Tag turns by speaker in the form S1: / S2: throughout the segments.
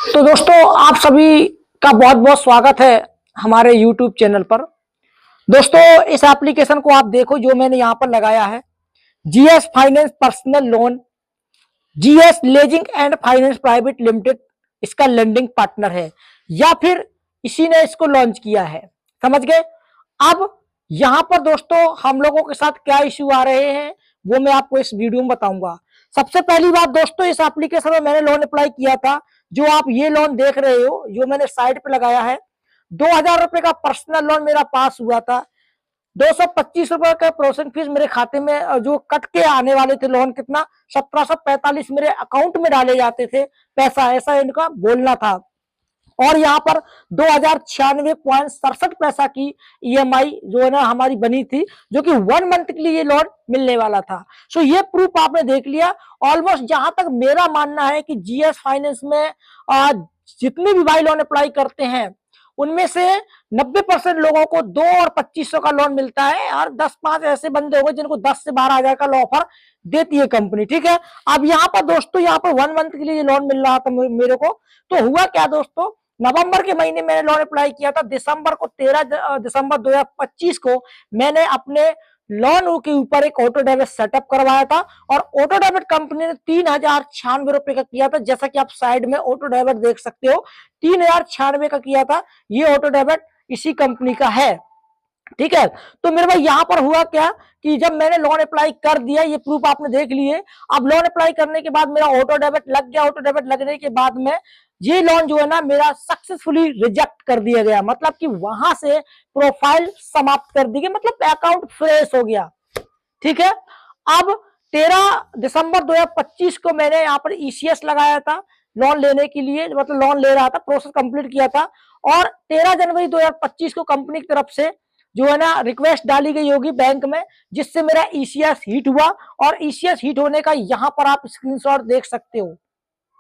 S1: तो दोस्तों आप सभी का बहुत बहुत स्वागत है हमारे YouTube चैनल पर। दोस्तों इस एप्लीकेशन को आप देखो जो मैंने यहाँ पर लगाया है, GS finance personal loan, GS lazing and finance private limited इसका लेंडिंग पार्टनर है या फिर इसी ने इसको लॉन्च किया है। समझ गए। अब यहाँ पर दोस्तों हम लोगों के साथ क्या इश्यू आ रहे हैं वो मैं आपको इस वीडियो में बताऊंगा। सबसे पहली बात दोस्तों, इस एप्लीकेशन में मैंने लोन अप्लाई किया था। जो आप ये लोन देख रहे हो जो मैंने साइट पे लगाया है, 2,000 रुपए का पर्सनल लोन मेरा पास हुआ था। 225 रुपए का प्रोसेसिंग फीस मेरे खाते में जो कट के आने वाले थे लोन, कितना 1745 मेरे अकाउंट में डाले जाते थे पैसा, ऐसा इनका बोलना था। और यहाँ पर 2096.67 पैसा की ईएमआई जो है ना हमारी बनी थी, जो कि 1 मंथ के लिए ये लोन मिलने वाला था। सो ये प्रूफ आपने देख लिया। ऑलमोस्ट जहां तक मेरा मानना है कि जीएस फाइनेंस में जितने भी भाई लोन अप्लाई करते हैं उनमें से 90% लोगों को 2 और 2500 का लोन मिलता है, और 10-5 ऐसे बंदे होंगे जिनको 10 से 12,000 का ऑफर देती है कंपनी। ठीक है। अब यहाँ पर दोस्तों, यहाँ पर 1 मंथ के लिए लोन मिल रहा था मेरे को। तो हुआ क्या दोस्तों, नवंबर के महीने मैंने लोन अप्लाई किया था। दिसंबर को 13 दिसंबर 2025 को मैंने अपने लोन के ऊपर एक ऑटो डेबिट सेटअप करवाया था, और ऑटो डेबिट कंपनी ने 3,096 रुपए का किया था। जैसा कि आप साइड में ऑटो डेबिट देख सकते हो, 3,096 का किया था। ये ऑटो डेबिट इसी कंपनी का है। ठीक है। तो मेरे भाई यहाँ पर हुआ क्या कि जब मैंने लोन अप्लाई कर दिया, ये प्रूफ आपने देख लिए। अब लोन अप्लाई करने के बाद मेरा ऑटो डेबिट लग गया। ऑटो डेबिट लगने के बाद में ये लोन जो है ना मेरा सक्सेसफुली रिजेक्ट कर दिया गया, मतलब कि वहां से प्रोफाइल समाप्त कर दी गई, मतलब अकाउंट फ्रेश हो गया। ठीक है। अब 13 दिसंबर 2025 को मैंने यहाँ पर ईसीएस लगाया था लोन लेने के लिए, मतलब लोन ले रहा था, प्रोसेस कंप्लीट किया था। और 13 जनवरी 2025 को कंपनी की तरफ से जो है ना रिक्वेस्ट डाली गई होगी बैंक में, जिससे मेरा ईसीएस हिट हुआ। और ईसीएस हिट होने का यहाँ पर आप स्क्रीनशॉट देख सकते हो।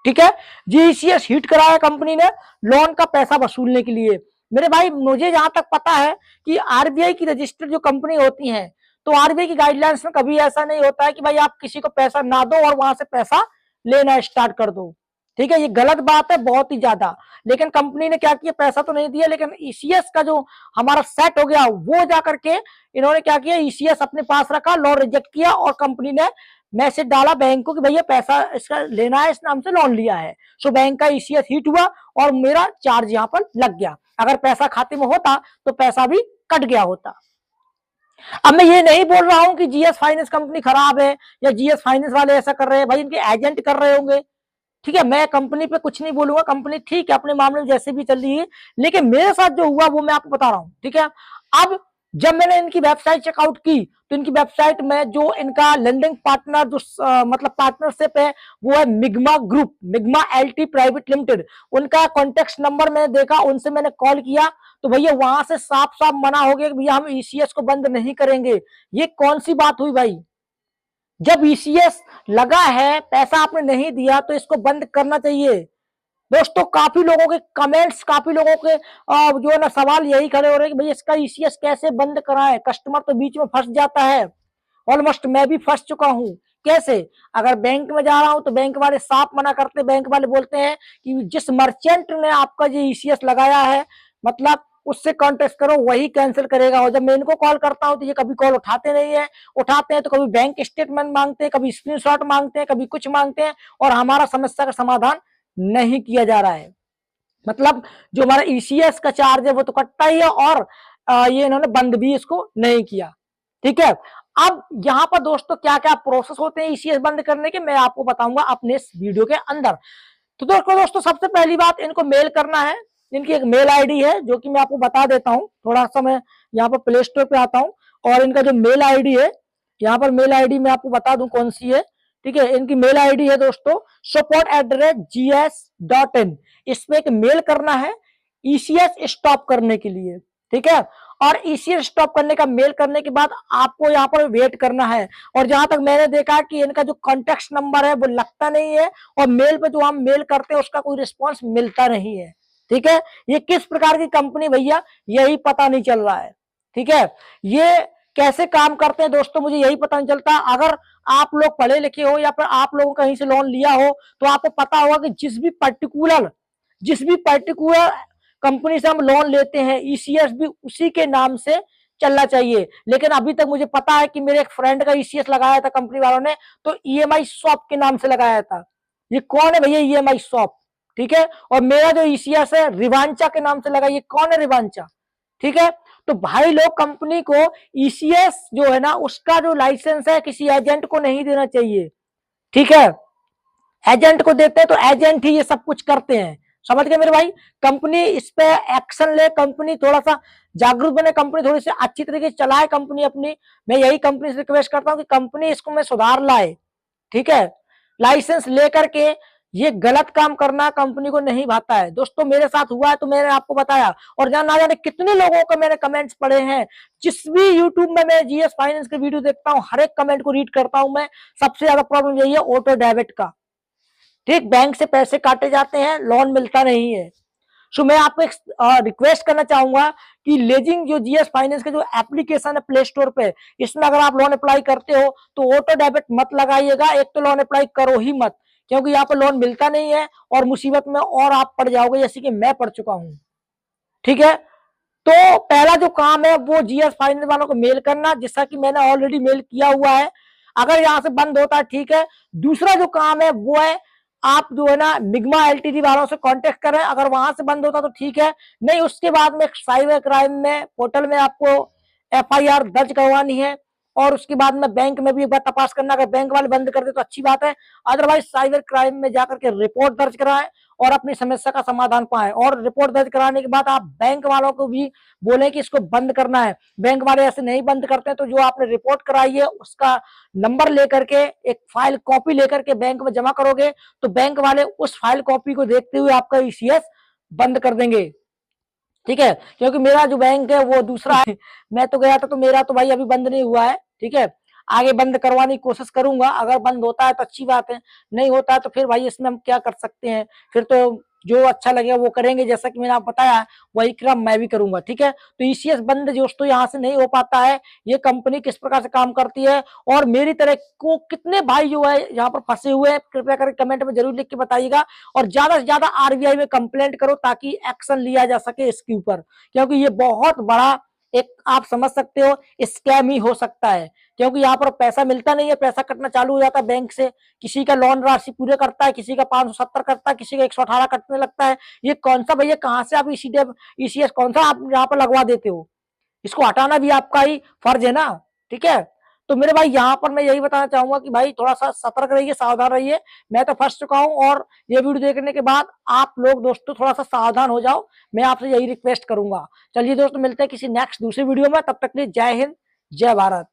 S1: ठीक है। जी ईसीएस हिट कराया कंपनी ने लोन का पैसा वसूलने के लिए। मेरे भाई मुझे जहां तक पता है कि आरबीआई की रजिस्टर्ड जो कंपनी होती है, तो आरबीआई की गाइडलाइंस में कभी ऐसा नहीं होता है कि भाई आप किसी को पैसा ना दो और वहां से पैसा लेना स्टार्ट कर दो। ठीक है। ये गलत बात है बहुत ही ज्यादा। लेकिन कंपनी ने क्या किया, पैसा तो नहीं दिया, लेकिन ईसीएस का जो हमारा सेट हो गया वो जाकर के इन्होंने क्या किया, ईसीएस अपने पास रखा, लोन रिजेक्ट किया, और कंपनी ने मैसेज डाला बैंक को कि भैया पैसा इसका लेना है, इसने हमसे लोन लिया है। सो बैंक का ईसीएस हिट हुआ और मेरा चार्ज यहाँ पर लग गया। अगर पैसा खाते में होता तो पैसा भी कट गया होता। अब मैं ये नहीं बोल रहा हूं कि जीएस फाइनेंस कंपनी खराब है या जीएस फाइनेंस वाले ऐसा कर रहे हैं, भाई इनके एजेंट कर रहे होंगे। ठीक है। मैं कंपनी पे कुछ नहीं बोलूंगा, कंपनी ठीक है अपने मामले में जैसे भी चल रही है, लेकिन मेरे साथ जो हुआ वो मैं आपको बता रहा हूं। ठीक है। अब जब मैंने इनकी वेबसाइट चेकआउट की तो इनकी वेबसाइट में जो इनका लेंडिंग पार्टनर जो मतलब पार्टनरशिप है वो है Mingma group, Mingma LT private limited. उनका कॉन्टेक्ट नंबर मैंने देखा, उनसे मैंने कॉल किया, तो भैया वहां से साफ साफ मना हो गया कि भैया हम ईसीएस को बंद नहीं करेंगे। ये कौन सी बात हुई भाई, जब ईसीएस लगा है पैसा आपने नहीं दिया तो इसको बंद करना चाहिए। दोस्तों काफी लोगों के कमेंट्स, काफी लोगों के जो है ना सवाल यही खड़े हो रहे हैं कि भाई इसका ईसीएस कैसे बंद कराएं, कस्टमर तो बीच में फंस जाता है। ऑलमोस्ट मैं भी फंस चुका हूं। कैसे, अगर बैंक में जा रहा हूं तो बैंक वाले साफ मना करते, बैंक वाले बोलते हैं कि जिस मर्चेंट ने आपका जो ईसीएस लगाया है मतलब उससे कॉन्टेक्ट करो, वही कैंसिल करेगा। और जब मैं इनको कॉल करता हूं तो ये कभी कॉल उठाते नहीं है, उठाते हैं तो कभी बैंक स्टेटमेंट मांगते हैं, कभी स्क्रीनशॉट मांगते हैं, कभी कुछ मांगते हैं, और हमारा समस्या का समाधान नहीं किया जा रहा है। मतलब जो हमारा ईसीएस का चार्ज है वो तो कटता ही है, और ये इन्होंने बंद भी इसको नहीं किया। ठीक है। अब यहाँ पर दोस्तों क्या क्या प्रोसेस होते हैं ईसीएस बंद करने के, मैं आपको बताऊंगा अपने इस वीडियो के अंदर। तो दोस्तों सबसे पहली बात, इनको मेल करना है। इनकी एक मेल आईडी है जो कि मैं आपको बता देता हूँ। थोड़ा सा मैं यहाँ पर प्ले स्टोर पे आता हूँ, और इनका जो मेल आईडी है, यहाँ पर मेल आईडी मैं आपको बता दूं कौन सी है। ठीक है। इनकी मेल आईडी है दोस्तों support@gs.in। इसमें एक मेल करना है ईसीएस स्टॉप करने के लिए। ठीक है। और ईसीएस स्टॉप करने का मेल करने के बाद आपको यहाँ पर वेट करना है। और जहां तक मैंने देखा कि इनका जो कॉन्टेक्ट नंबर है वो लगता नहीं है, और मेल पे जो हम मेल करते हैं उसका कोई रिस्पॉन्स मिलता नहीं है। ठीक है। ये किस प्रकार की कंपनी भैया, यही पता नहीं चल रहा है। ठीक है। ये कैसे काम करते हैं दोस्तों मुझे यही पता नहीं चलता। अगर आप लोग पढ़े लिखे हो या फिर आप लोगों कहीं से लोन लिया हो तो आपको पता होगा कि जिस भी पर्टिकुलर जिस भी पर्टिकुलर कंपनी से हम लोन लेते हैं ईसीएस भी उसी के नाम से चलना चाहिए। लेकिन अभी तक मुझे पता है कि मेरे एक फ्रेंड का ईसीएस लगाया था कंपनी वालों ने, तो ईएमआई शॉप के नाम से लगाया था। ये कौन है भैया ईएमआई शॉप? ठीक है। और मेरा जो ईसीएस है रिवांचा के नाम से लगा, ये कौन है रिवांचा? ठीक है। तो भाई लोग कंपनी को ईसीएस जो है ना उसका जो लाइसेंस है किसी एजेंट को नहीं देना चाहिए। ठीक है। एजेंट को देते हैं तो एजेंट ही ये सब कुछ करते हैं। समझ गए मेरे भाई? कंपनी इस पे एक्शन ले, कंपनी थोड़ा सा जागरूक बने, कंपनी थोड़ी सी अच्छी तरीके से चलाए कंपनी अपनी। मैं यही कंपनी से रिक्वेस्ट करता हूँ कि कंपनी इसको में सुधार लाए। ठीक है। लाइसेंस लेकर के ये गलत काम करना कंपनी को नहीं भाता है। दोस्तों मेरे साथ हुआ है तो मैंने आपको बताया, और ना जाने कितने लोगों को मैंने कमेंट्स पढ़े हैं। जिस भी यूट्यूब में मैं जीएस फाइनेंस के वीडियो देखता हूँ हर एक कमेंट को रीड करता हूं मैं। सबसे ज्यादा प्रॉब्लम यही है ऑटो डेबिट का। ठीक, बैंक से पैसे काटे जाते हैं, लोन मिलता नहीं है। सो मैं आपको एक रिक्वेस्ट करना चाहूंगा कि लेजिंग जो जीएस फाइनेंस के जो एप्लीकेशन है प्ले स्टोर पे, इसमें अगर आप लोन अप्लाई करते हो तो ऑटो डेबिट मत लगाइएगा। एक तो लोन अप्लाई करो ही मत, क्योंकि यहाँ पर लोन मिलता नहीं है और मुसीबत में और आप पड़ जाओगे, जैसे कि मैं पड़ चुका हूं। ठीक है। तो पहला जो काम है वो जीएस फाइनेंस वालों को मेल करना, जिसका कि मैंने ऑलरेडी मेल किया हुआ है। अगर यहाँ से बंद होता है ठीक है। दूसरा जो काम है वो है आप जो है ना निगमा एलटीडी वालों से कांटेक्ट करें, अगर वहां से बंद होता तो ठीक है, नहीं उसके बाद में साइबर क्राइम में पोर्टल में आपको एफआईआर दर्ज करवानी है, और उसके बाद में बैंक में भी एक बार तपास करना। अगर बैंक वाले बंद कर दे तो अच्छी बात है, अदरवाइज साइबर क्राइम में जाकर के रिपोर्ट दर्ज कराएं और अपनी समस्या का समाधान पाएं। और रिपोर्ट दर्ज कराने के बाद आप बैंक वालों को भी बोले कि इसको बंद करना है। बैंक वाले ऐसे नहीं बंद करते हैं, तो जो आपने रिपोर्ट कराई है उसका नंबर लेकर के एक फाइल कॉपी लेकर के बैंक में जमा करोगे, तो बैंक वाले उस फाइल कॉपी को देखते हुए आपका ईसीएस बंद कर देंगे। ठीक है। क्योंकि मेरा जो बैंक है वो दूसरा है, मैं तो गया था तो मेरा तो भाई अभी बंद नहीं हुआ है। ठीक है। आगे बंद करवाने की कोशिश करूंगा, अगर बंद होता है तो अच्छी बात है, नहीं होता है तो फिर भाई इसमें हम क्या कर सकते हैं। फिर तो जो अच्छा लगेगा वो करेंगे, जैसा कि मैंने आप बताया वही क्रम मैं भी करूंगा। ठीक है। तो ईसीएस बंद दोस्तों यहाँ से नहीं हो पाता है। ये कंपनी किस प्रकार से काम करती है और मेरी तरह को कितने भाई जो है यहाँ पर फंसे हुए हैं, कृपया करके कमेंट में जरूर लिख के बताइएगा। और ज्यादा से ज्यादा आरबीआई में कंप्लेंट करो ताकि एक्शन लिया जा सके इसके ऊपर, क्योंकि ये बहुत बड़ा एक आप समझ सकते हो स्कैम ही हो सकता है। क्योंकि यहाँ पर पैसा मिलता नहीं है, पैसा कटना चालू हो जाता है बैंक से। किसी का लोन राशि पूरे करता है, किसी का 570 करता है, किसी का 118 कटने लगता है। ये कौन सा भैया, कहाँ से आप ईसीएस कौन सा आप यहाँ पर लगवा देते हो? इसको हटाना भी आपका ही फर्ज है ना। ठीक है। तो मेरे भाई यहाँ पर मैं यही बताना चाहूंगा कि भाई थोड़ा सा सतर्क रहिए, सावधान रहिए। मैं तो फंस चुका हूँ, और ये वीडियो देखने के बाद आप लोग दोस्तों थोड़ा सा सावधान हो जाओ, मैं आपसे यही रिक्वेस्ट करूंगा। चलिए दोस्तों, मिलते हैं किसी नेक्स्ट दूसरी वीडियो में, तब तक के लिए जय हिंद, जय भारत।